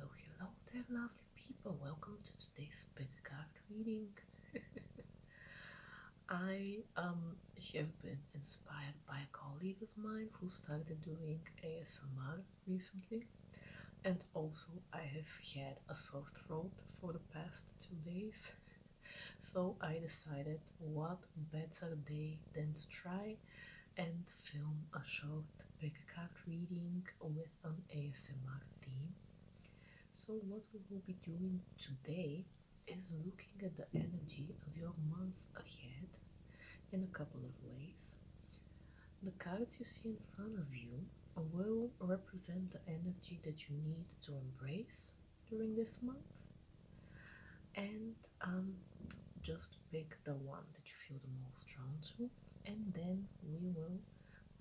Hello there, lovely people. Welcome to today's big card reading. I have been inspired by a colleague of mine who started doing ASMR recently, and also I have had a sore throat for the past 2 days. So I decided what better day than to try and film a short big card reading with an ASMR theme. So what we will be doing today is looking at the energy of your month ahead in a couple of ways. The cards you see in front of you will represent the energy that you need to embrace during this month, and just pick the one that you feel the most drawn to, and then we will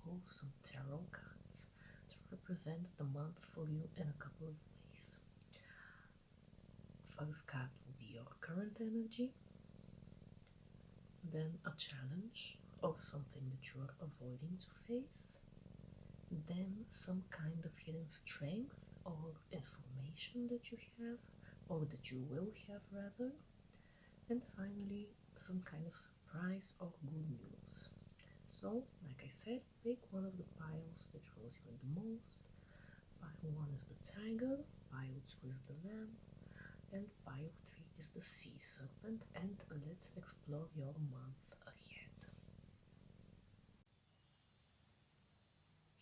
pull some tarot cards to represent the month for you in a couple of ways. First card will be your current energy, then a challenge or something that you are avoiding to face, then some kind of hidden strength or information that you have or that you will have rather, and finally some kind of surprise or good news. So, like I said, pick one of the piles that draws you in the most. Pile 1 is the tiger, pile 2 is the lamb, and pile 3 is the sea serpent, and let's explore your month ahead.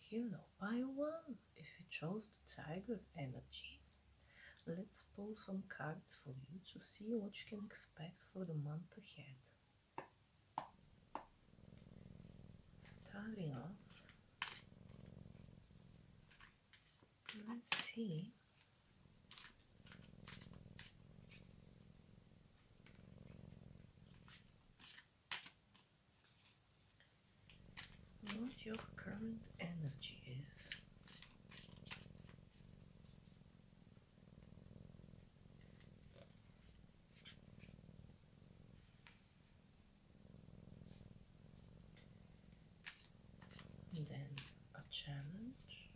Hello, pile 1. If you chose the tiger energy, let's pull some cards for you to see what you can expect for the month ahead. Starting off, let's see what your current energy is. And then a challenge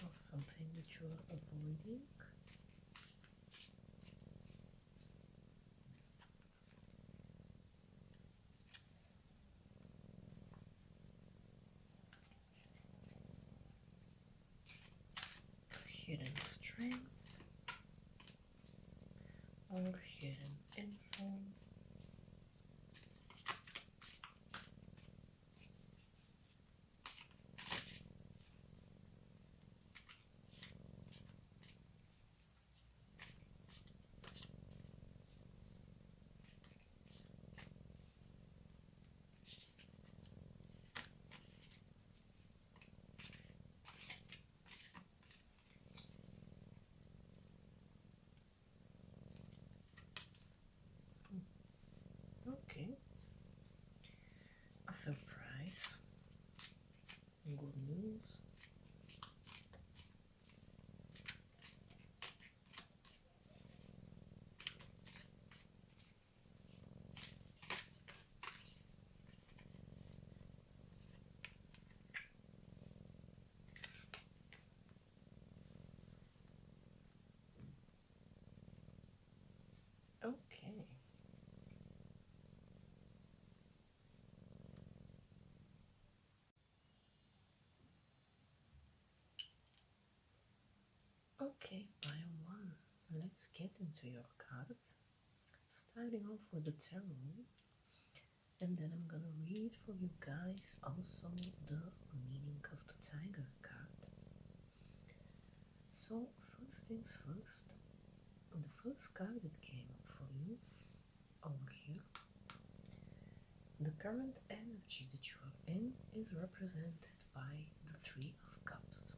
or something that you are avoiding. Hidden strength or hidden info. Okay, a surprise, good news. Okay. Okay, pile 1. Let's get into your cards. Starting off with the tarot, and then I'm gonna read for you guys also the meaning of the tiger card. So, first things first, the first card that came up for you over here, the current energy that you are in is represented by the Three of Cups.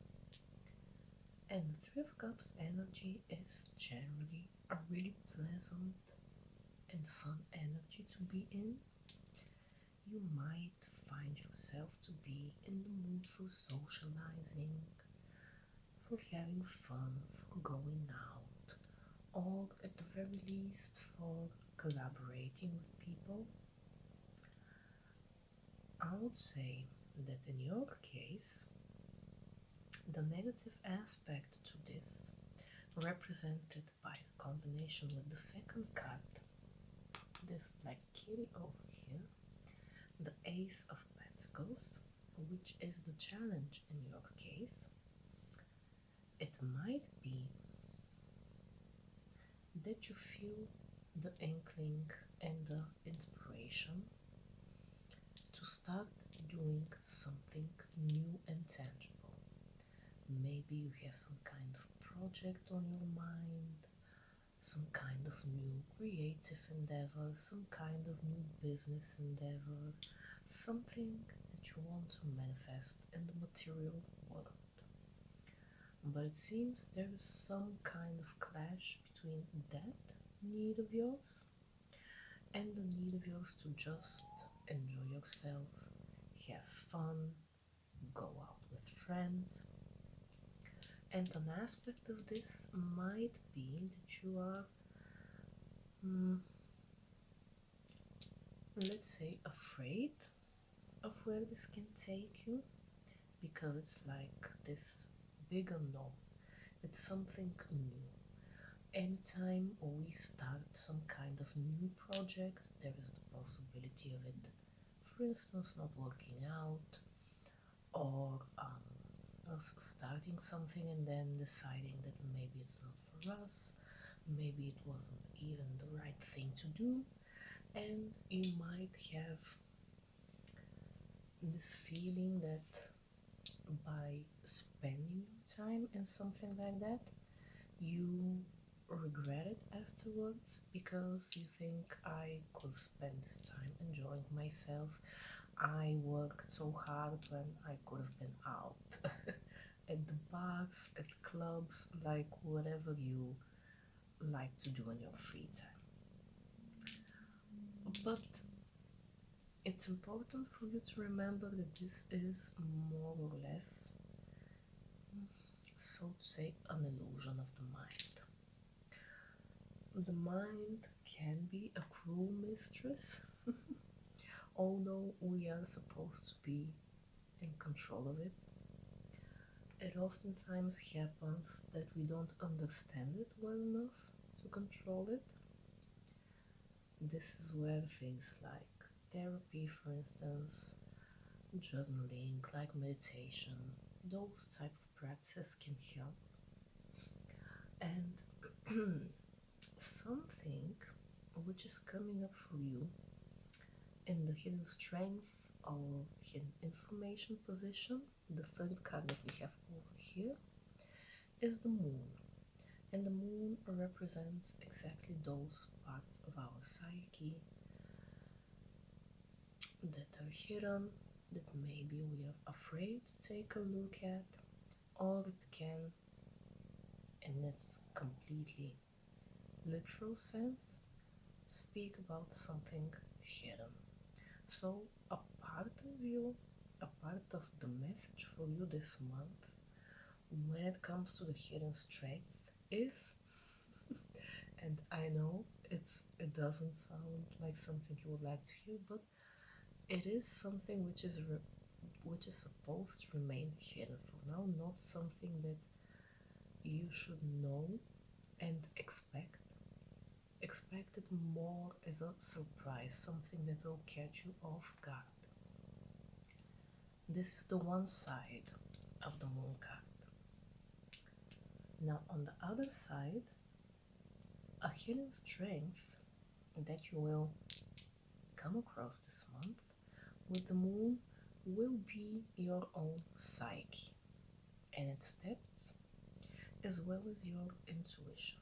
And the Three of Cups energy is generally a really pleasant and fun energy to be in. You might find yourself to be in the mood for socializing, for having fun, for going out, or at the very least for collaborating with people. I would say that in your case, The negative aspect to this, represented by the combination with the second card, this black kitty over here, the Ace of Pentacles, which is the challenge in your case. It might be that you feel the inkling and the inspiration to start doing something new and tangible. Maybe you have some kind of project on your mind, some kind of new creative endeavor, some kind of new business endeavor, something that you want to manifest in the material world. But it seems there is some kind of clash between that need of yours and the need of yours to just enjoy yourself, have fun, go out with friends. And an aspect of this might be that you are, let's say, afraid of where this can take you, because it's like this big unknown. It's something new. Anytime we start some kind of new project, there is the possibility of it, for instance, not working out, or us starting something and then deciding that maybe it's not for us, maybe it wasn't even the right thing to do, and you might have this feeling that by spending time in something like that, you regret it afterwards because you think, I could spend this time enjoying myself. I worked so hard when I could have been out at the bars, at clubs, like whatever you like to do in your free time. But it's important for you to remember that this is more or less, so to say, an illusion of the mind. The mind can be a cruel mistress, although we are supposed to be in control of it. It oftentimes happens that we don't understand it well enough to control it. This is where things like therapy, for instance, journaling, like meditation, those type of practices can help. And something which is coming up for you in the hidden strength or hidden information position, the third card that we have over here, is the moon. And the moon represents exactly those parts of our psyche that are hidden, that maybe we are afraid to take a look at, or it can, in its completely literal sense, speak about something hidden. So a part of you, a part of the message for you this month, when it comes to the hidden strength, is, and I know it doesn't sound like something you would like to hear, but it is something which is supposed to remain hidden for now, not something that you should know and expect. Expect it more as a surprise, something that will catch you off guard. This is the one side of the moon card. Now on the other side, a hidden strength that you will come across this month with the moon will be your own psyche and its depths, as well as your intuition.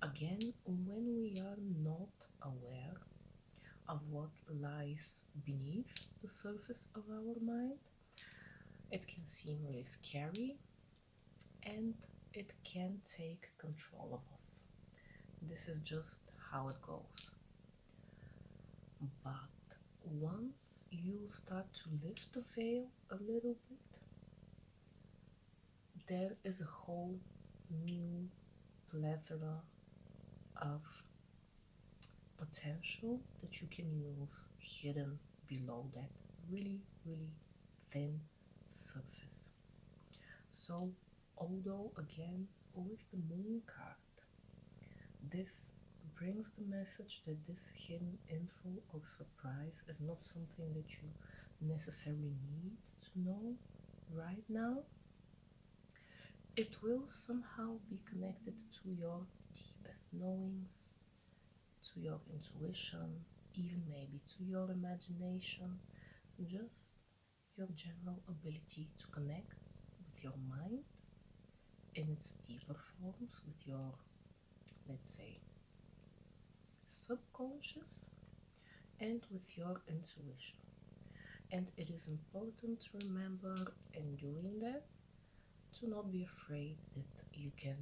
Again, when we are not aware of what lies beneath the surface of our mind, it can seem really scary and it can take control of us. This is just how it goes. But once you start to lift the veil a little bit, there is a whole new plethora of potential that you can use hidden below that really, really thin surface. So, although again with the moon card, this brings the message that this hidden info or surprise is not something that you necessarily need to know right now. It will somehow be connected to your deepest knowings, to your intuition, even maybe to your imagination, just your general ability to connect with your mind in its deeper forms, with your, let's say, subconscious, and with your intuition. And it is important to remember in doing that to not be afraid that you can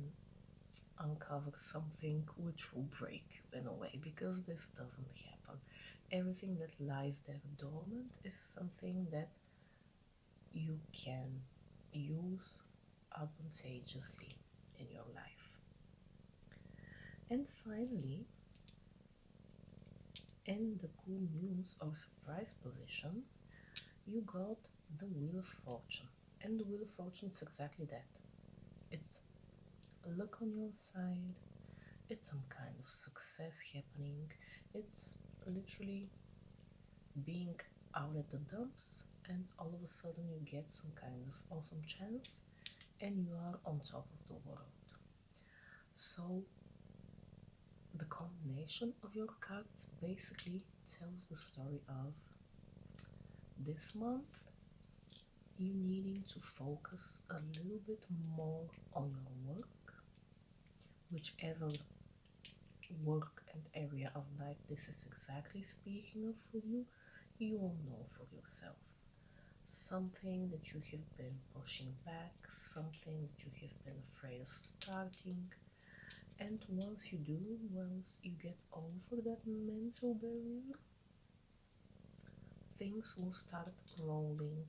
uncover something which will break you in a way, because this doesn't happen. Everything that lies there dormant is something that you can use advantageously in your life. And finally, in the cool news or surprise position, you got the Wheel of Fortune. And the Wheel of Fortune is exactly that. It's luck on your side, it's some kind of success happening, it's literally being out at the dumps, and all of a sudden you get some kind of awesome chance and you are on top of the world. So the combination of your cards basically tells the story of this month you needing to focus a little bit more on your work, whichever work and area of life this is exactly speaking of for you, you will know for yourself. Something that you have been pushing back, something that you have been afraid of starting, and once you do, once you get over that mental barrier, things will start rolling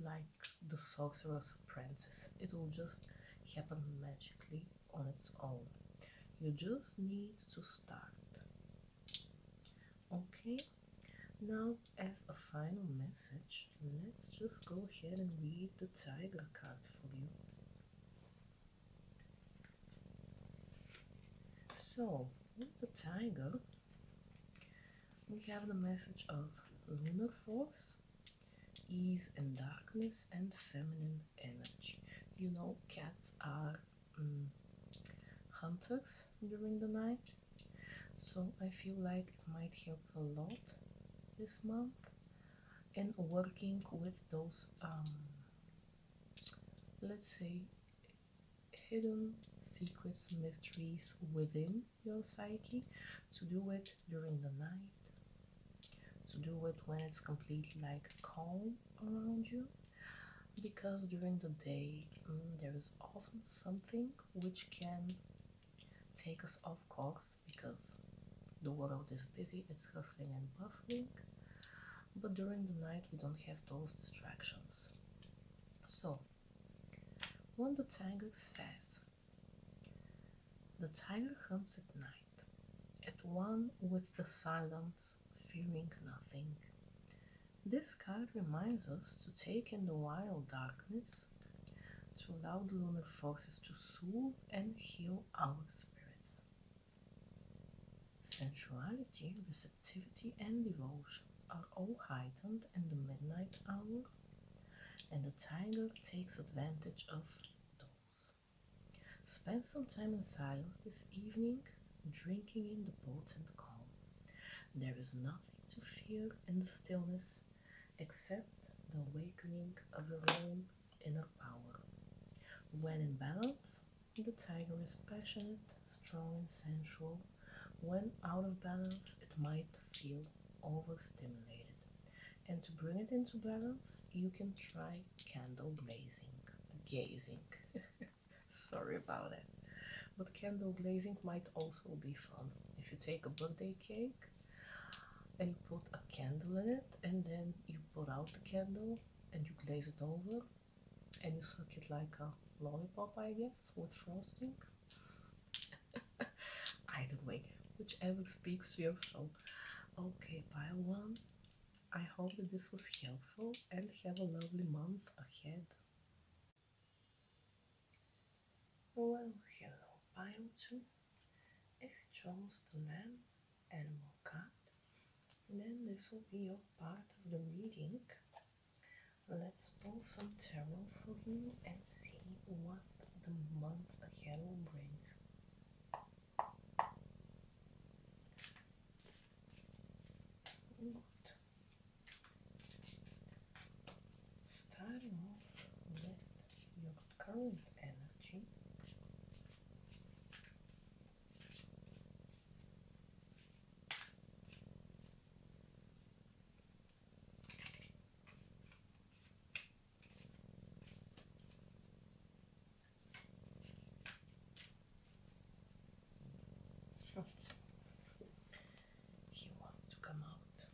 like the sorcerer's apprentice. It will just happen magically on its own. You just need to start. Okay, now as a final message, let's just go ahead and read the Tiger card for you. So, with the Tiger, we have the message of lunar force, ease and darkness, and feminine energy. You know, cats are hunters during the night, so I feel like it might help a lot this month in working with those, let's say, hidden secrets, mysteries within your psyche, to do it during the night, to do it when it's completely like calm around you, because during the day there is often something which can take us off course, because the world is busy, it's hustling and bustling, but during the night we don't have those distractions. So what the Tiger says: the tiger hunts at night, at one with the silence, fearing nothing. This card reminds us to take in the wild darkness, to allow the lunar forces to soothe and heal our spirits. Sensuality, receptivity, and devotion are all heightened in the midnight hour, and the tiger takes advantage of those. Spend some time in silence this evening, drinking in the potent calm. There is nothing to fear in the stillness except the awakening of your own inner power. When in balance, the tiger is passionate, strong, and sensual. When out of balance, it might feel overstimulated. And to bring it into balance, you can try candle gazing. Sorry about it. But candle glazing might also be fun. If you take a birthday cake and you put a candle in it, and then you put out the candle and you glaze it over, and you suck it like a lollipop, I guess, with frosting. Either way, whichever speaks to your soul. Okay, pile one. I hope that this was helpful, and have a lovely month ahead. Well, hello, pile 2. If you chose the lamb animal card, then this will be your part of the reading. Let's pull some tarot for you and see what the month ahead will bring. Good. Starting off with your current energy. He wants to come out.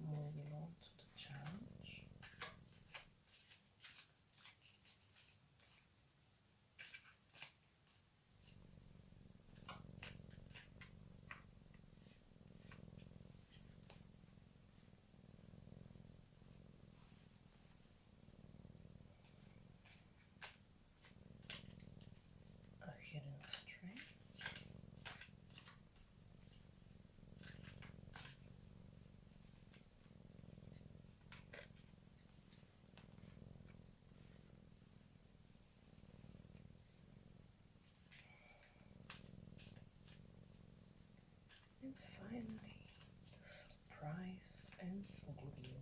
Moving on to the challenge. A hidden strength. And finally, the surprise and good news.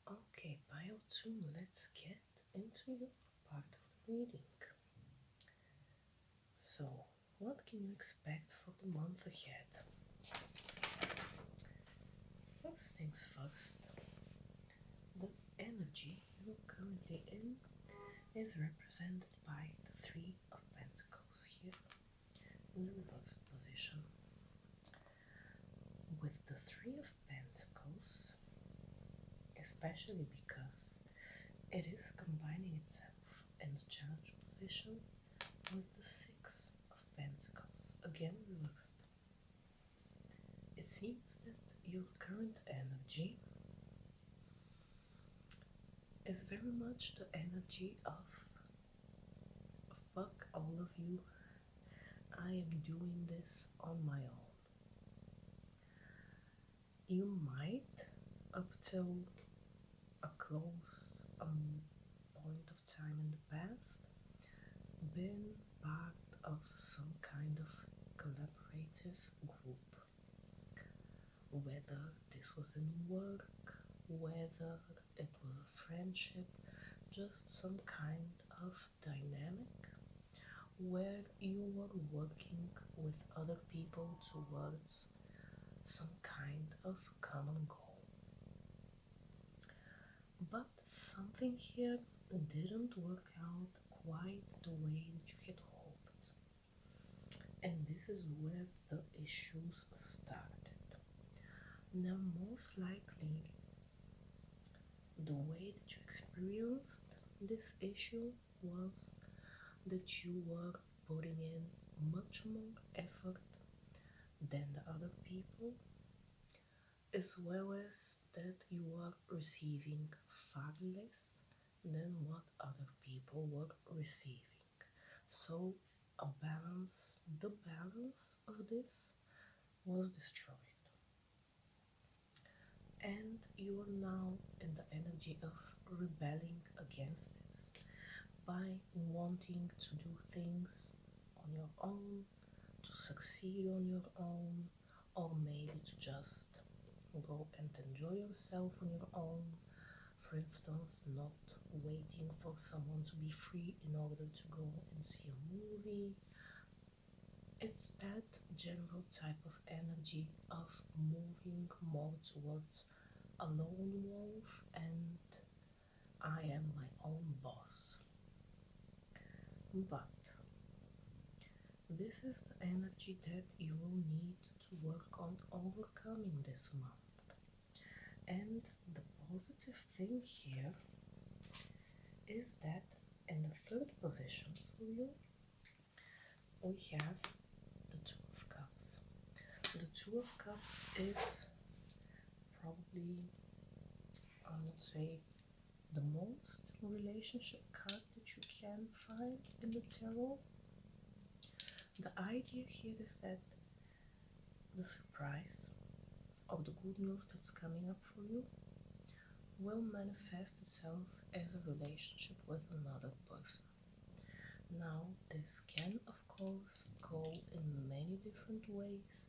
Okay, pile 2, let's get into your part of the reading. So, what can you expect for the month ahead? First things first, the energy you're currently in is represented by the Three of Pentacles here in the reversed position. With the Three of Pentacles, especially because it is combining itself in the challenge position with the Six of Pentacles, again reversed. It seems that your current energy is very much the energy of fuck all of you, I am doing this on my own. You might, up till a close point of time in the past, been part of some kind of collaborative group. Whether this was in work, whether it was a friendship, just some kind of dynamic where you were working with other people towards some kind of common goal. But something here didn't work out quite the way that you had hoped. And this is where the issues started. Now, most likely, the way that you experienced this issue was that you were putting in much more effort than the other people, as well as that you are receiving far less than what other people were receiving. So the balance of this was destroyed. And you are now in the energy of rebelling against this by wanting to do things on your own, to succeed on your own, or maybe to just go and enjoy yourself on your own. For instance, not waiting for someone to be free in order to go and see a movie. It's that general type of energy of moving more towards a lone wolf and I am my own boss. But This is the energy that you will need to work on overcoming this month. And the positive thing here is that in the third position for you, we have the Two of Cups. The Two of Cups is probably, I would say, the most relationship card that you can find in the tarot. The idea here is that the surprise of the good news that's coming up for you will manifest itself as a relationship with another person. Now, this can, of course, go in many different ways.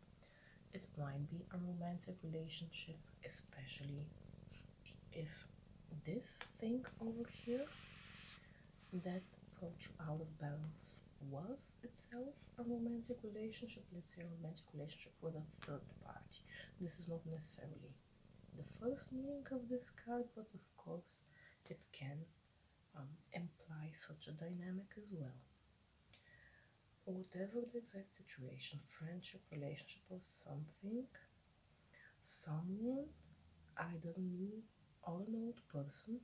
It might be a romantic relationship, especially if this thing over here that brought you out of balance was itself a romantic relationship, let's say a romantic relationship with a third party. This is not necessarily the first meaning of this card, but of course it can imply such a dynamic as well. Whatever the exact situation, friendship, relationship, or something, someone, either new or an old person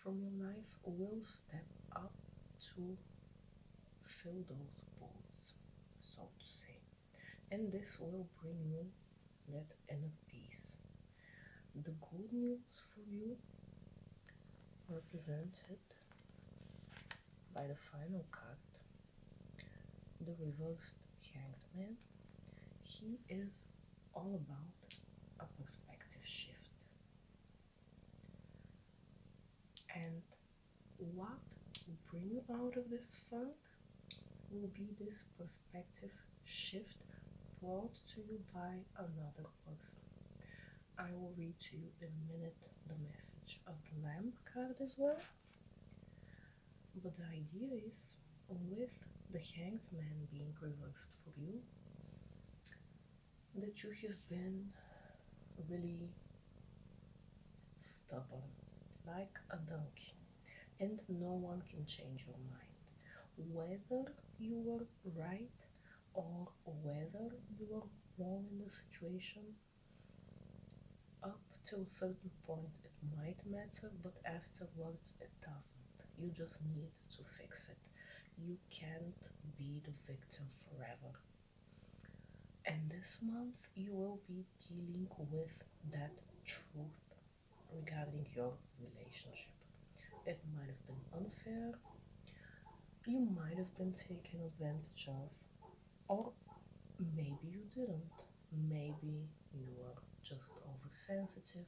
from your life, will step up to fill those boots, so to say. And this will bring you that inner peace. The good news for you, represented by the final card, the reversed Hanged Man. He is all about a perspective shift. And what will bring you out of this funk will be this perspective shift brought to you by another person. I will read to you in a minute the message of the Lamb card as well. But the idea is, with the Hanged Man being reversed for you, that you have been really stubborn, like a donkey, and no one can change your mind. Whether you were right or whether you were wrong in the situation, up to a certain point it might matter, but afterwards it doesn't. You just need to fix it. You can't be the victim forever. And this month you will be dealing with that truth regarding your relationship. It might have been unfair, you might have been taken advantage of, or maybe you didn't. Maybe you were just oversensitive,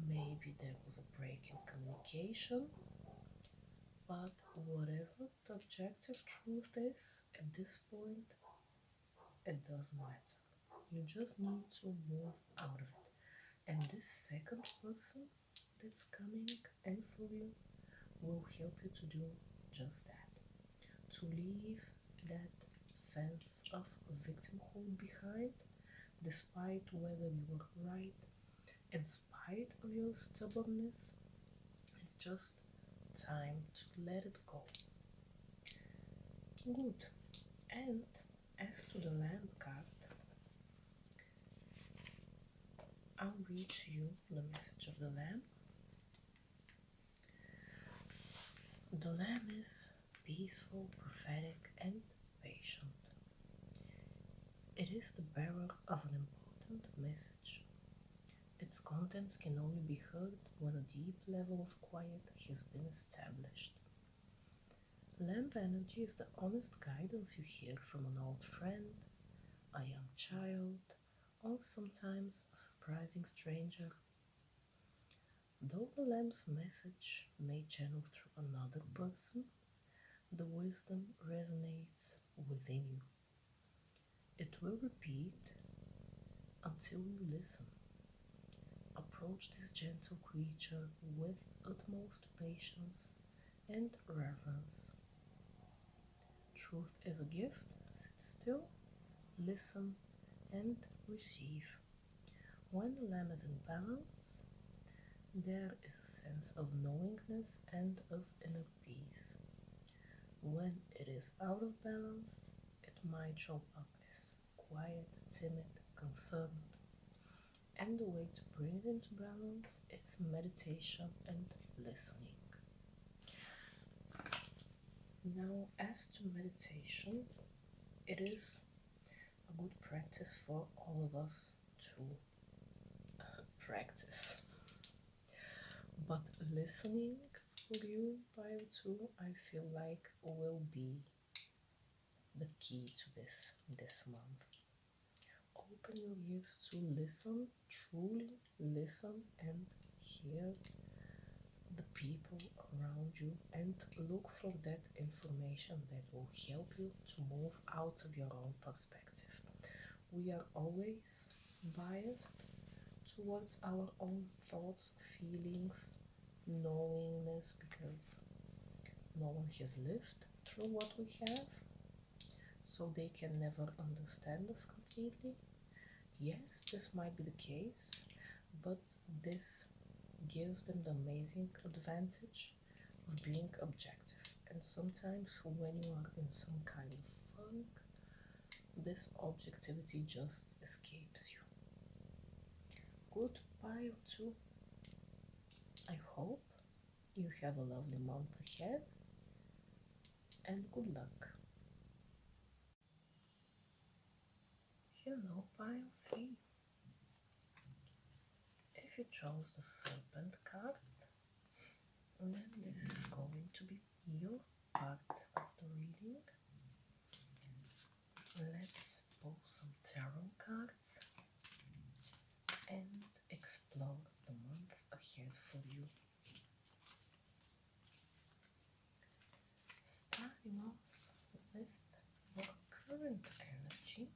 maybe there was a break in communication, but whatever the objective truth is, at this point, it doesn't matter. You just need to move out of it. And this second person that's coming in for you will help you to do just that. To leave that sense of victimhood behind, despite whether you were right, in spite of your stubbornness. It's just time to let it go. Good. And as to the Lamb card, I'll read to you the message of the Lamb. The Lamb is peaceful, prophetic, and patient. It is the bearer of an important message. Its contents can only be heard when a deep level of quiet has been established. Lamb energy is the honest guidance you hear from an old friend, a young child, or sometimes a surprising stranger. Though the Lamb's message may channel through another person, the wisdom resonates within you. It will repeat until you listen. Approach this gentle creature with utmost patience and reverence. Truth is a gift. Sit still, listen, and receive. When the Lamb is in balance, there is a sense of knowingness and of inner peace. When it is is out of balance, it might show up as quiet, timid, concerned. And the way to bring it into balance is meditation and listening. Now, as to meditation, it is a good practice for all of us to practice. But listening for you, Bio 2, I feel like will be the key to this month. Open your ears to listen, truly listen, and hear the people around you, and look for that information that will help you to move out of your own perspective. We are always biased towards our own thoughts, feelings, knowingness, because no one has lived through what we have, so they can never understand us completely. Yes, this might be the case, but this gives them the amazing advantage of being objective. And sometimes when you are in some kind of funk, this objectivity just escapes you. Goodbye to, I hope you have a lovely month ahead, and good luck. Hello, pile 3. If you chose the serpent card, then this is going to be your part of the reading. Let's pull some tarot cards and explore the month ahead for you. Starting off with your current energy.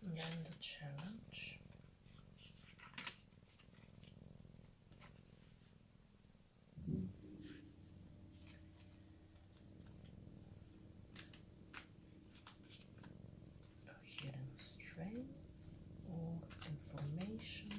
Then the challenge. A hidden strength or information.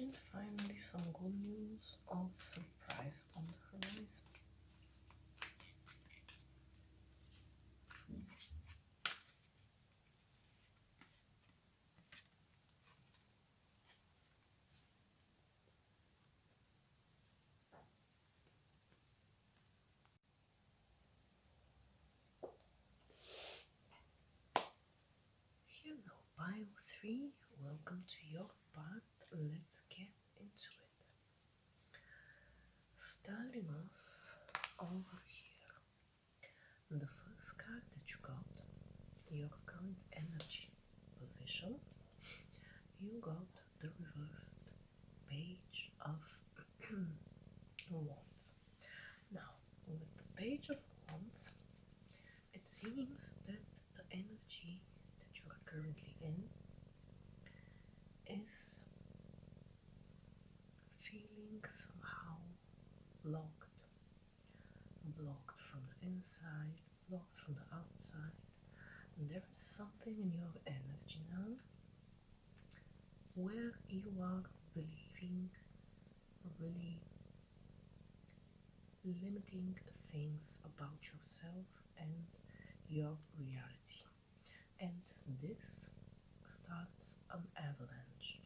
And finally, some good news of surprise on the horizon. Hello, Bio 3. Welcome to your part. Let's get into it. Starting off over here. The first card that you got, your current energy position, you got the reversed page of wands. Now, with the page of wands, it seems that the energy that you are currently in is feeling somehow blocked. Blocked from the inside, blocked from the outside. And there is something in your energy now where you are believing really limiting things about yourself and your reality. And this starts an avalanche.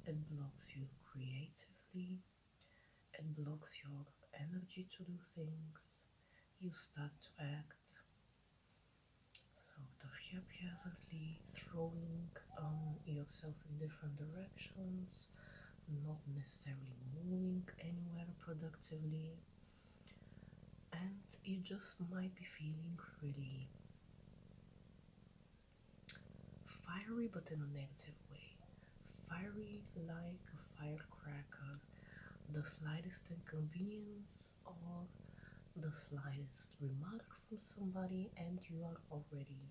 It blocks you creatively, it blocks your energy to do things. You start to act sort of haphazardly, throwing yourself in different directions, not necessarily moving anywhere productively, and you just might be feeling really fiery but in a negative way. Fiery like a firecracker, the slightest inconvenience or the slightest remark from somebody and you are already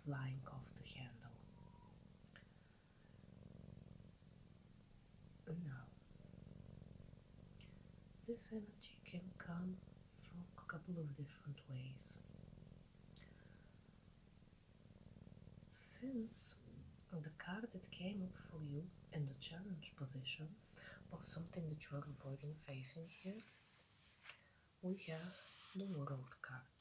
flying off the handle. Now, this energy can come from a couple of different ways. Since the card that came up for you in the challenge position was something that you are avoiding facing here, we have the World card.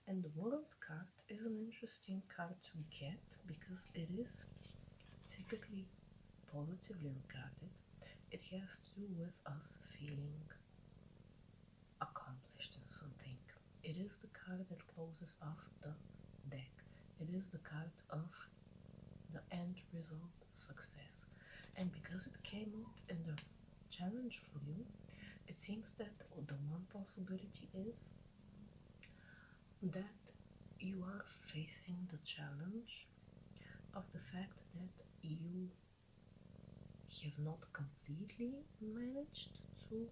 And the World card is an interesting card to get because it is typically positively regarded. It has to do with us feeling accomplished in something. It is the card that closes off the deck. It is the card of the end result success. And because it came up in the challenge for you, it seems that the one possibility is that you are facing the challenge of the fact that you have not completely managed to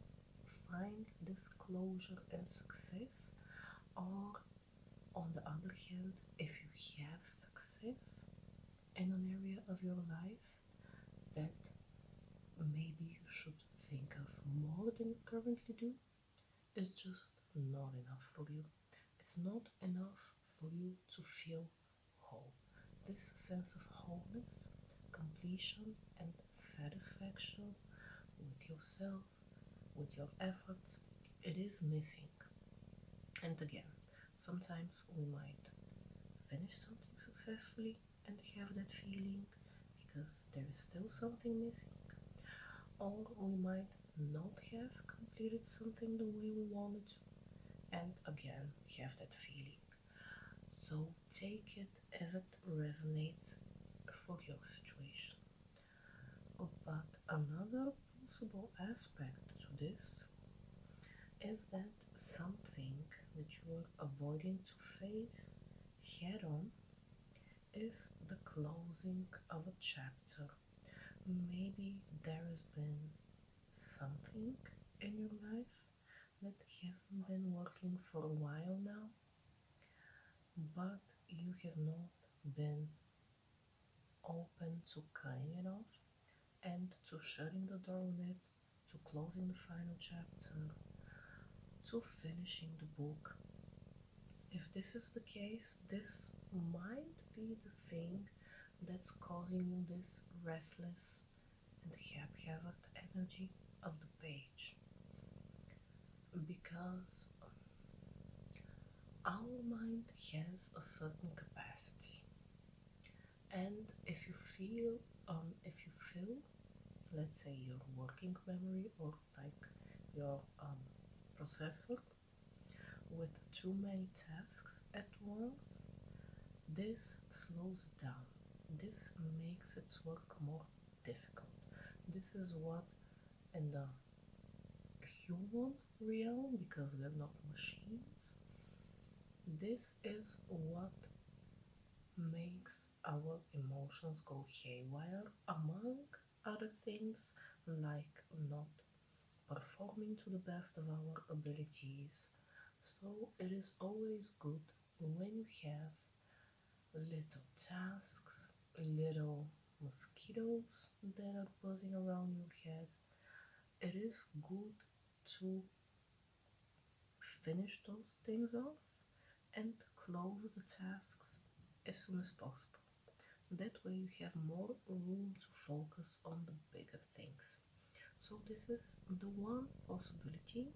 find this closure and success, or on the other hand, if you have success in an area of your life, that maybe you should think of more than you currently do, is just not enough for you. It's not enough for you to feel whole. This sense of wholeness, completion, and satisfaction with yourself, with your efforts, it is missing. And again, sometimes we might finish something successfully and have that feeling because there is still something missing, or we might not have completed something the way we wanted to and again have that feeling. So take it as it resonates for your situation. But another possible aspect to this is that something that you're avoiding to face head on is the closing of a chapter. Maybe there has been something in your life that hasn't been working for a while now, but you have not been open to cutting it off and to shutting the door on it, to closing the final chapter, to finishing the book. If this is the case, this might be the thing that's causing you this restless and haphazard energy of the page. Because our mind has a certain capacity, and if you feel, let's say your working memory or like your processor with too many tasks at once, this slows it down. This makes its work more difficult. This is what in the human realm, because we're not machines, this is what makes our emotions go haywire, among other things like not performing to the best of our abilities. So it is always good when you have little tasks, little mosquitoes that are buzzing around your head. It is good to finish those things off and close the tasks as soon as possible. That way you have more room to focus on the bigger things. So this is the one possibility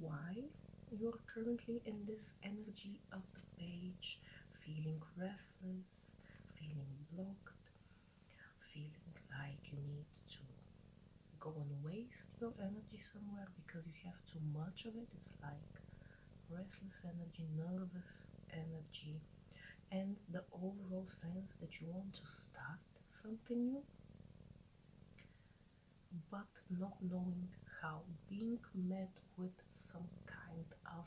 why you're currently in this energy of the page, feeling restless, feeling blocked, feeling like you need to go and waste your energy somewhere because you have too much of it. It's like restless energy, nervous energy, and the overall sense that you want to start something new, but not knowing how, being met with some kind of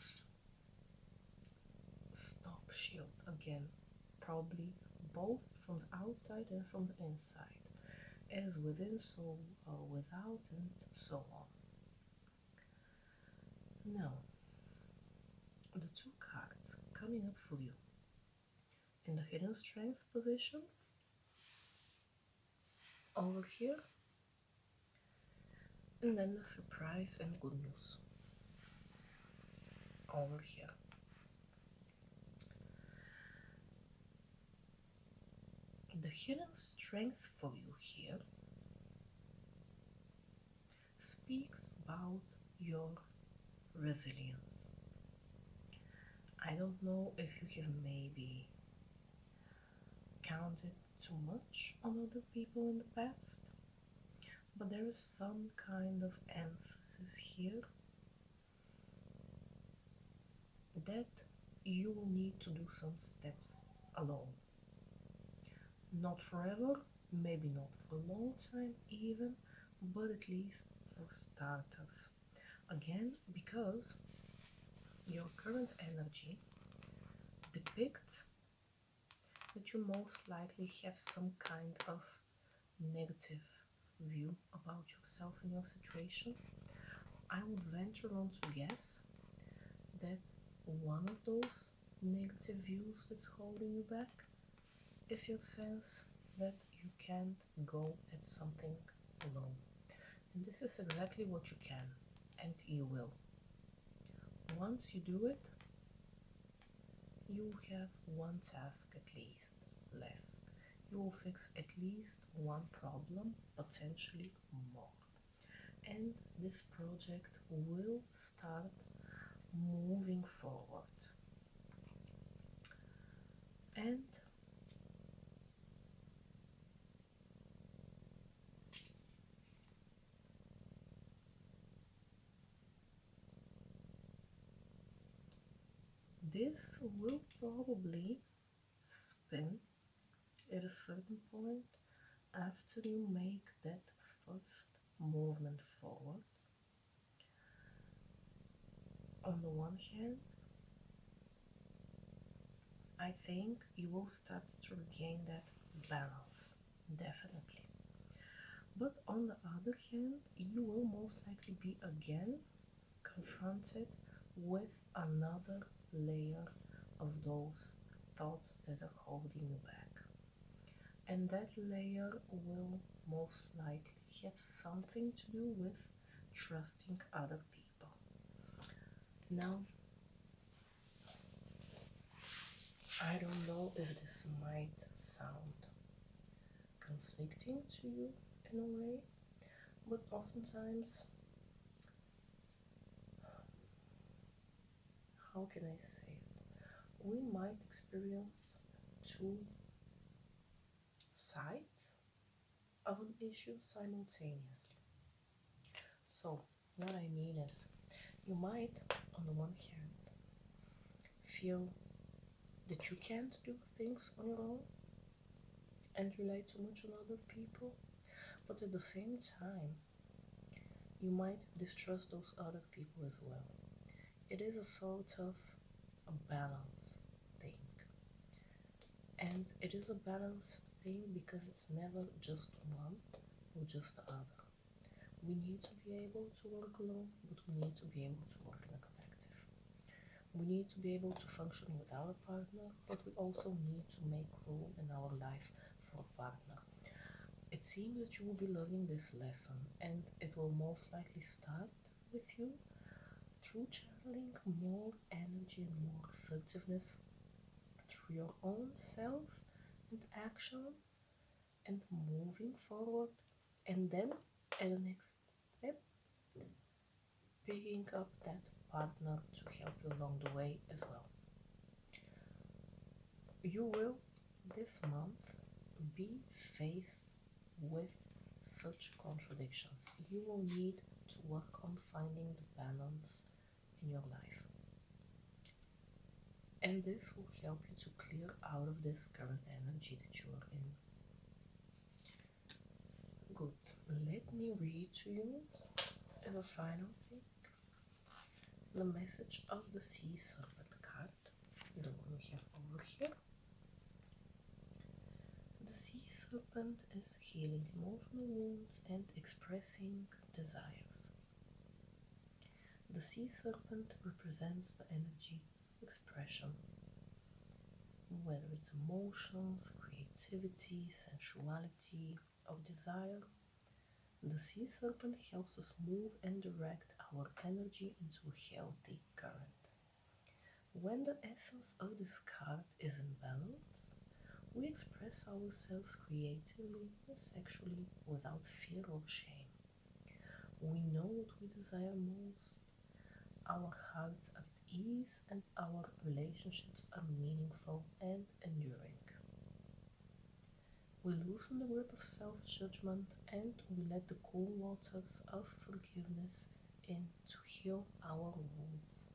stop ship shield. Again, probably both from the outside and from the inside. As within, so without, and so on. Now, the two cards coming up for you in the hidden strength position over here, and then the surprise and good news over here. The hidden strength for you here speaks about your resilience. I don't know if you have maybe counted too much on other people in the past, but there is some kind of emphasis here that you will need to do some steps alone. Not forever, maybe not for a long time even, but at least for starters. Again, because your current energy depicts that you most likely have some kind of negative view about yourself and your situation. I would venture on to guess that one of those negative views that's holding you back is your sense that you can't go at something alone. And this is exactly what you can, and you will. Once you do it, you have one task at least less. You will fix at least one problem, potentially more. And this project will start moving forward. And this will probably spin at a certain point after you make that first movement forward. On the one hand, I think you will start to regain that balance, definitely. But on the other hand, you will most likely be again confronted with another layer of those thoughts that are holding you back. And that layer will most likely have something to do with trusting other people. Now, I don't know if this might sound conflicting to you in a way, but oftentimes, how can I say it? We might experience two sides of an issue simultaneously. So, what I mean is, you might, on the one hand, feel that you can't do things on your own and rely too much on other people, but at the same time, you might distrust those other people as well. It is a sort of a balance thing. And it is a balance thing because it's never just one or just the other. We need to be able to work alone, but we need to be able to work in a collective. We need to be able to function without a partner, but we also need to make room in our life for a partner. It seems that you will be learning this lesson, and it will most likely start with you through channeling more energy and more assertiveness through your own self and action and moving forward, and then at the next step, picking up that partner to help you along the way as well. You will this month be faced with such contradictions. You will need to work on finding the balance in your life. And this will help you to clear out of this current energy that you are in. Good. Let me read to you as a final thing the message of the Sea Serpent card the one we have over here. The sea serpent is healing emotional wounds and expressing desires. The sea serpent represents the energy of expression, whether it's emotions, creativity, sensuality, or desire. The sea serpent helps us move and direct our energy into a healthy current. When the essence of this card is in balance, we express ourselves creatively and sexually without fear or shame. We know what we desire most, our hearts are at ease, and our relationships are meaningful and enduring. We loosen the grip of self-judgment and we let the cool waters of forgiveness in to heal our wounds.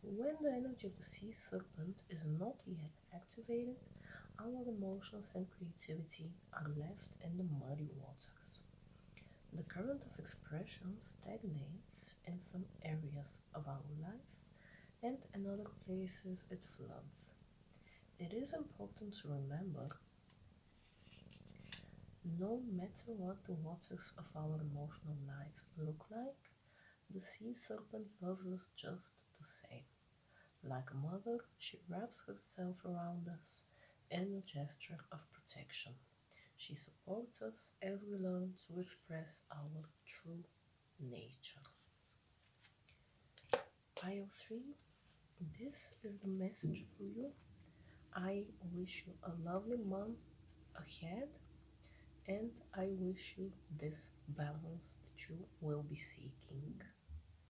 When the energy of the sea serpent is not yet activated, our emotions and creativity are left in the muddy waters. The current of expression stagnates in some areas of our lives, and in other places it floods. It is important to remember, no matter what the waters of our emotional lives look like, the sea serpent loves us just the same. Like a mother, she wraps herself around us in a gesture of protection. She supports us as we learn to express our true nature. Pile 3, this is the message for you. I wish you a lovely month ahead, and I wish you this balance that you will be seeking.